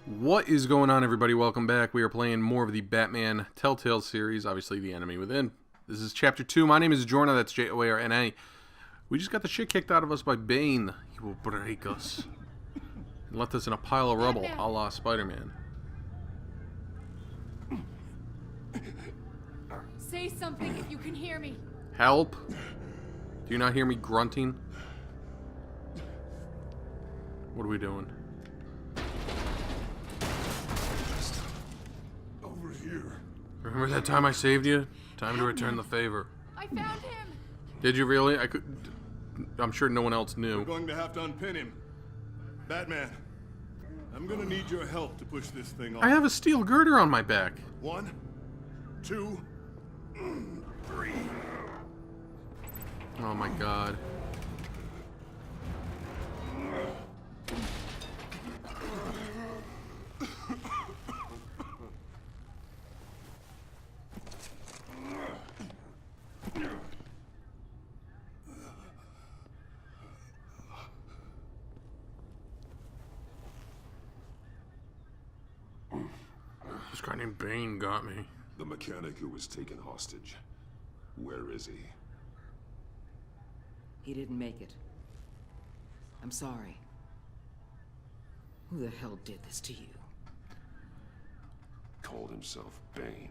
What is going on, everybody? Welcome back. We are playing more of the Batman Telltale series, obviously The Enemy Within. This is Chapter 2. My name is Joarna, that's Joarna. We just got the shit kicked out of us by Bane. He will break us and left us in a pile of rubble, a la Spider-Man. Say something if you can hear me. Help! Do you not hear me grunting? What are we doing? Remember that time I saved you? Time to return the favor. I found him! Did you really? I'm sure no one else knew. We're going to have to unpin him. Batman, I'm gonna need your help to push this thing off. I have a steel girder on my back. 1, 2, 3. Oh my god. This guy named Bane got me. The mechanic who was taken hostage. Where is he? He didn't make it. I'm sorry. Who the hell did this to you? Called himself Bane.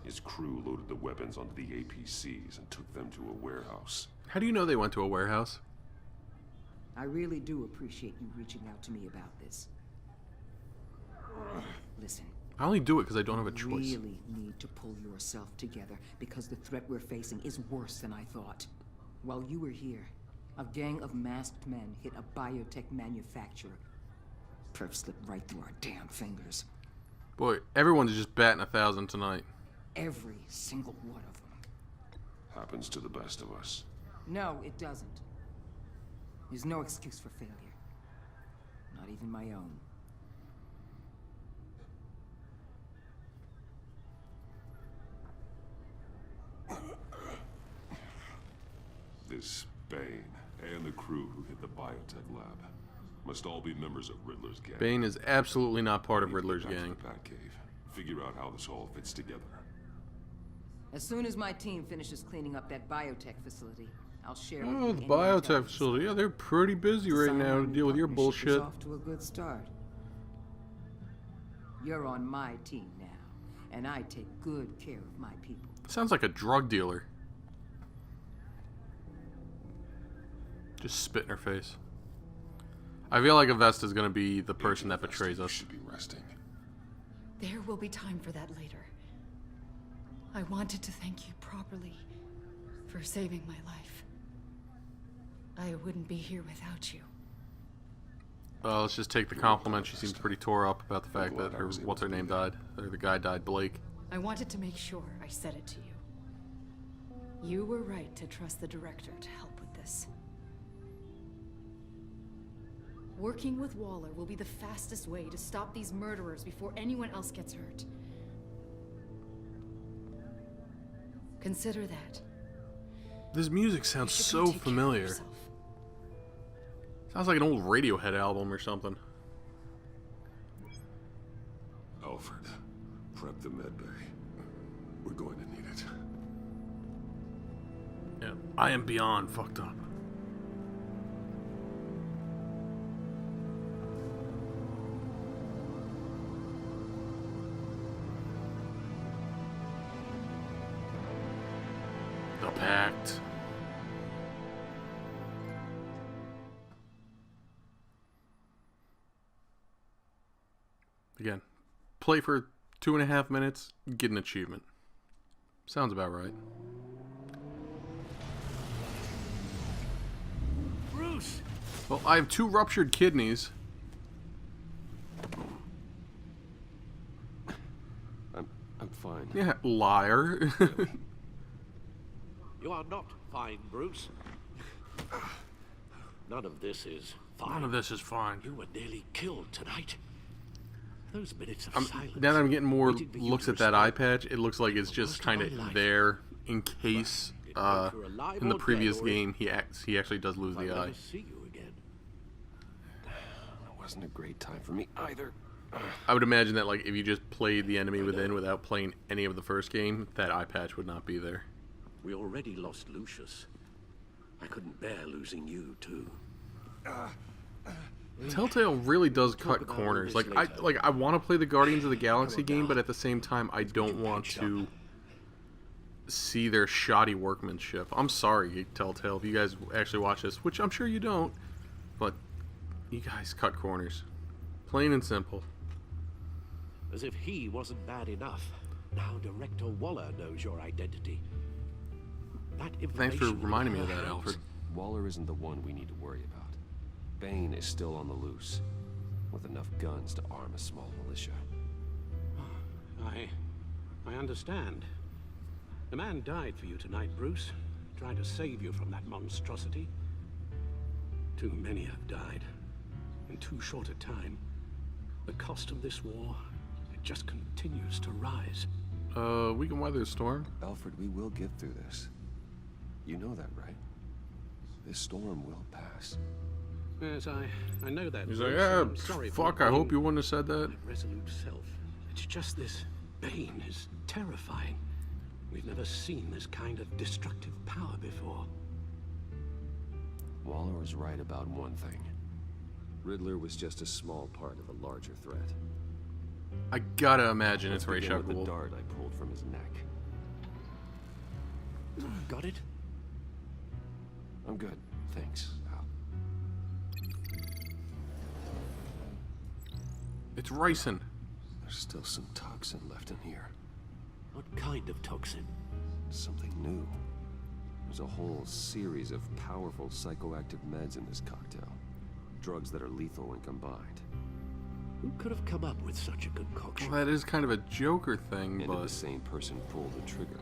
His crew loaded the weapons onto the APCs and took them to a warehouse. How do you know they went to a warehouse? I really do appreciate you reaching out to me about this. Listen. I only do it because I don't have a choice. You really need to pull yourself together because the threat we're facing is worse than I thought. While you were here, a gang of masked men hit a biotech manufacturer. Perf slipped right through our damn fingers. Boy, everyone's just batting 1,000 tonight. Every single one of them. Happens to the best of us. No, it doesn't. There's no excuse for failure. Not even my own. This Bane and the crew who hit the biotech lab must all be members of Riddler's gang. Bane is absolutely not part of We need to Riddler's get back to gang. the Batcave. Figure out how this all fits together. As soon as my team finishes cleaning up that biotech facility, I'll share with Oh, you the any biotech intelligence. facility. Yeah, they're pretty busy right Sign now my to new deal with your partnership is bullshit. Off to a good start. You're on my team now, and I take good care of my people. Sounds like a drug dealer. Just spit in her face. I feel like Avesta's gonna be the person that betrays us. Should be resting. There will be time for that later. I wanted to thank you properly for saving my life. I wouldn't be here without you. Let's just take the compliment. She seems pretty tore up about the fact that her what's-her-name died. Or the guy died, Blake. I wanted to make sure I said it to you. You were right to trust the director to help with this. Working with Waller will be the fastest way to stop these murderers before anyone else gets hurt. Consider that. This music sounds You should so go take care of familiar. yourself. Sounds like an old Radiohead album or something. Alfred, prep the med bay. We're going to need it. Yeah, I am beyond fucked up. The Pact. Again, play for 2.5 minutes, get an achievement. Sounds about right. Bruce! Well, I have 2 ruptured kidneys. I'm fine. Yeah, liar. You are not fine, Bruce. None of this is fine. None of this is fine. You were nearly killed tonight. Those minutes of silence. Now that I'm getting more waiting for you looks to at that eye respond. patch, it looks like it's just Most of kind my of life. there in case Whether you're alive in the or previous dead, or game he actually does lose if I'll the eye. never see you again. It wasn't a great time for me either. I would imagine that, like, if you just played the enemy within without playing any of the first game, that eye patch would not be there. We already lost Lucius. I couldn't bear losing you, too. Telltale really does cut about corners. all this Like I want to play the Guardians of the Galaxy game, but at the same time, I don't want to see their shoddy workmanship. I'm sorry, Telltale, if you guys actually watch this, which I'm sure you don't, but you guys cut corners. Plain and simple. As if he wasn't bad enough. Now Director Waller knows your identity. That Thanks for information reminding me of in that, her Alfred. Waller isn't the one we need to worry about. Bane is still on the loose, with enough guns to arm a small militia. I understand. The man died for you tonight, Bruce. Trying to save you from that monstrosity. Too many have died. In too short a time. The cost of this war, it just continues to rise. We can weather the storm. Alfred, we will get through this. You know that, right? This storm will pass. Yes, I know that. He's Bruce, like, yeah, and I'm sorry for fuck, not I hope being you wouldn't have said that. that resolute self. It's just this Bane is terrifying. We've never seen this kind of destructive power before. Waller was right about one thing. Riddler was just a small part of a larger threat. I gotta imagine it's Ra's Let's al begin with the Ghul. dart I pulled from his neck. Got it? I'm good, thanks, Al. It's ricin. There's still some toxin left in here. What kind of toxin? Something new. There's a whole series of powerful psychoactive meds in this cocktail. Drugs that are lethal when combined. Who could have come up with such a concoction? Well, that is kind of a Joker thing, And but the same person pulled the trigger.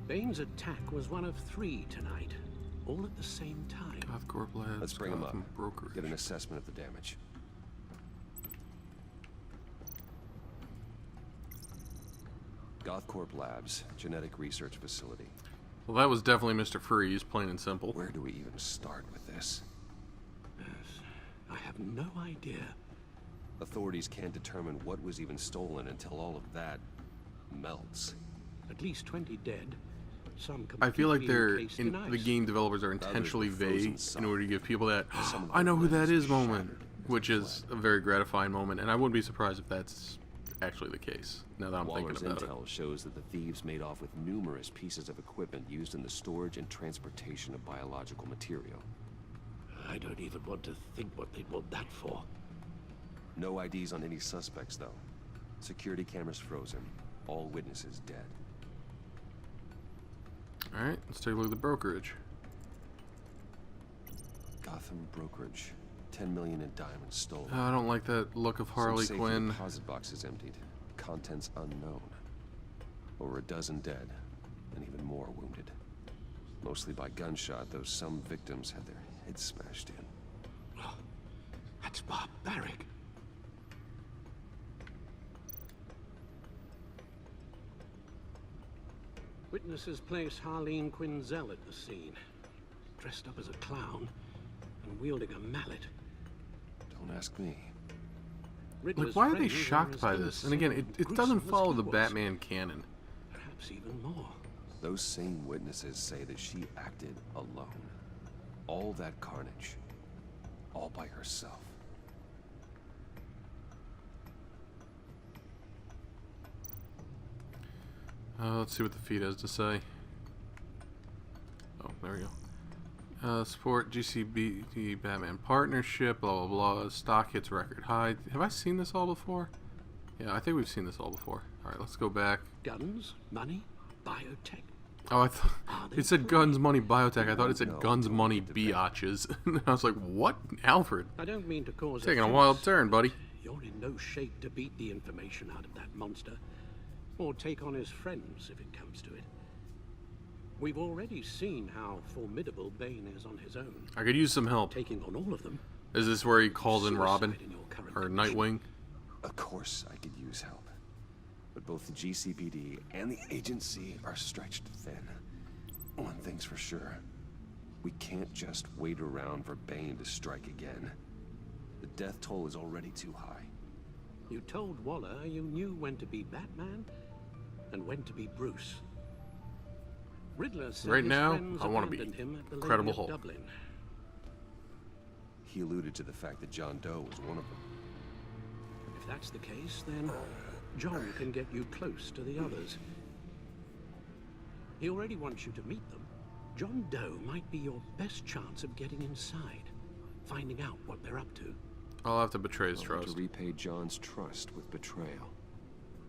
Bane's attack was one of 3 tonight, all at the same time. Gothcorp Labs, Let's bring him up. Gotham Brokerage. Get an assessment of the damage. Gothcorp Labs, genetic research facility. Well, that was definitely Mr. Freeze, plain and simple. Where do we even start with this? Yes, I have no idea. Authorities can't determine what was even stolen until all of that melts. At least 20 dead. Some I feel like completely encased in the ice. game developers are intentionally were frozen vague in solid. order to give people that, Some of I know who their that limbs is moment, shattered which is a very gratifying moment, and I wouldn't be surprised if that's actually the case, now that I'm Waller's thinking about it. intel shows that the thieves made off with numerous pieces of equipment used in the storage and transportation of biological material. I don't even want to think what they'd want that for. No IDs on any suspects, though. Security cameras frozen. All witnesses dead. Alright, let's take a look at the brokerage. Gotham Brokerage. 10 million in diamonds stolen. I don't like that look of Harley Some safe Quinn. deposit boxes emptied. Contents unknown. Over a dozen dead, and even more wounded. Mostly by gunshot, though some victims had their heads smashed in. That's barbaric. Witnesses place Harleen Quinzel at the scene, dressed up as a clown and wielding a mallet. Don't ask me. Riddler's Like, why are they friends shocked by in the this? And again, same it doesn't gruesome as follow he the was. Batman canon. Perhaps even more. Those same witnesses say that she acted alone. All that carnage. All by herself. Let's see what the feed has to say. Oh, there we go. Support GCBD Batman partnership, blah blah blah. Stock hits record high. Have I seen this all before? Yeah, I think we've seen this all before. Alright, let's go back. Guns, money, biotech. Oh, it said guns, money, biotech. I thought it said No, guns, don't money, get the bait. biatches. I was like, what? Alfred? I don't mean to cause Taking a offense. wild turn, buddy. You're in no shape to beat the information out of that monster, or take on his friends if it comes to it. We've already seen how formidable Bane is on his own. I could use some help. Taking on all of them. Is this where he calls in Suicide Robin? in your current Or condition. Nightwing? Of course I could use help. But both the GCPD and the agency are stretched thin. One thing's for sure. We can't just wait around for Bane to strike again. The death toll is already too high. You told Waller you knew when to be Batman and when to be Bruce. Riddler said Right his now, friends I want to be abandoned him at the Incredible Lady of Hulk. Dublin. He alluded to the fact that John Doe was one of them. If that's the case, then John can get you close to the others. He already wants you to meet them. John Doe might be your best chance of getting inside, finding out what they're up to. I'll have to betray his I'll have trust. to repay John's trust with betrayal.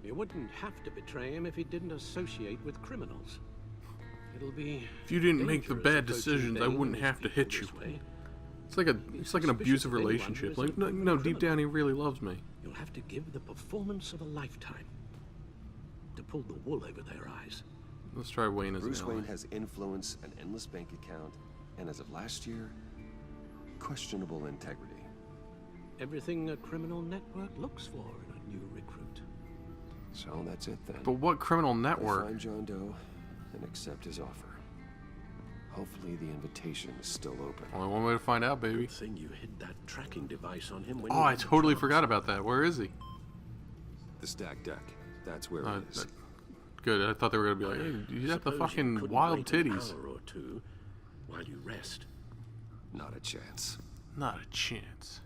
You wouldn't have to betray him if he didn't associate with criminals. It'll be If you didn't make the dangerous bad approaching decisions, I Bane wouldn't and have to his hit people you. this way. It's like an abusive relationship. Like, no, deep down he really loves me. You'll have to give the performance of a lifetime to pull the wool over their eyes. Let's try Wayne as Bruce an ally. Wayne has influence, an endless bank account, and as of last year, questionable integrity. Everything a criminal network looks for in a new recruit. So that's it then. But what criminal I'll network? find John Doe and accept his offer. Hopefully the invitation is still open. Only one way to find out, baby. Good thing you hid that tracking device on him when Oh, you I had the totally chance. forgot about that. Where is he? The stacked deck. That's where Uh, it is. Good. I thought they were gonna be like, hey, you got the Suppose you fucking couldn't wild wait an titties. hour or two while you rest. Not a chance. Not a chance.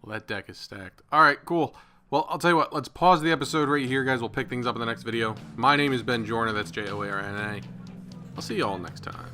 Well, that deck is stacked. All right, cool. Well, I'll tell you what. Let's pause the episode right here, guys. We'll pick things up in the next video. My name is Ben Joarna. That's Joarna. I'll see you all next time.